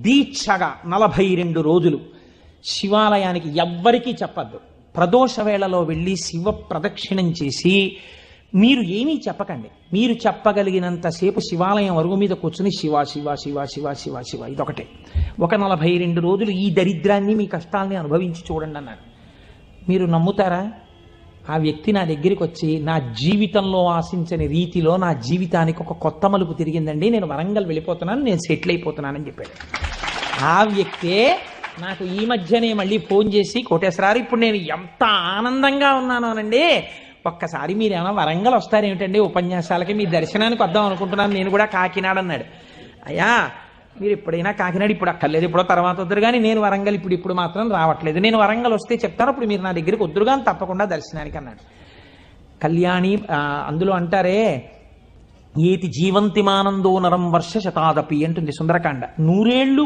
దీక్షగా 42 రోజులు శివాలయానికి ఎవ్వరికీ చెప్పద్దు. ప్రదోష వేళలో వెళ్ళి శివ ప్రదక్షిణం చేసి మీరు ఏమీ చెప్పకండి. మీరు చెప్పగలిగినంతసేపు శివాలయం అరుగు మీద కూర్చుని శివ శివ శివ శివ శివ శివ ఇదొకటే. ఒక 42 రోజులు ఈ దరిద్రాన్ని మీ కష్టాల్ని అనుభవించి చూడండి అన్నాడు. మీరు నమ్ముతారా? ఆ వ్యక్తి నా దగ్గరికి వచ్చి నా జీవితంలో ఆశించని రీతిలో నా జీవితానికి ఒక కొత్త మలుపు తిరిగిందండి, నేను వరంగల్ వెళ్ళిపోతున్నాను, నేను సెటిల్ అయిపోతున్నానని చెప్పాడు. ఆ వ్యక్తే నాకు ఈ మధ్యనే మళ్ళీ ఫోన్ చేసి, కోటేశ్వరారు ఇప్పుడు నేను ఎంత ఆనందంగా ఉన్నాను అనండి, ఒక్కసారి మీరు ఏమైనా వరంగల్ వస్తారేమిటండి ఉపన్యాసాలకి, మీ దర్శనానికి వద్దాం అనుకుంటున్నాను, నేను కూడా కాకినాడ అన్నాడు. అయ్యా మీరు ఎప్పుడైనా కాకినాడ ఇప్పుడు అక్కర్లేదు, ఎప్పుడో తర్వాత వద్దురు కానీ నేను వరంగల్ ఇప్పుడు మాత్రం రావట్లేదు, నేను వరంగల్ వస్తే చెప్తాను, అప్పుడు మీరు నా దగ్గరికి వద్దురు కానీ తప్పకుండా దర్శనానికి అన్నాడు. కళ్యాణి అందులో అంటారే ఏతి జీవంతిమానందో నరం వర్ష శతాదపి అంటుంది సుందరకాండ. 100 ఏళ్ళు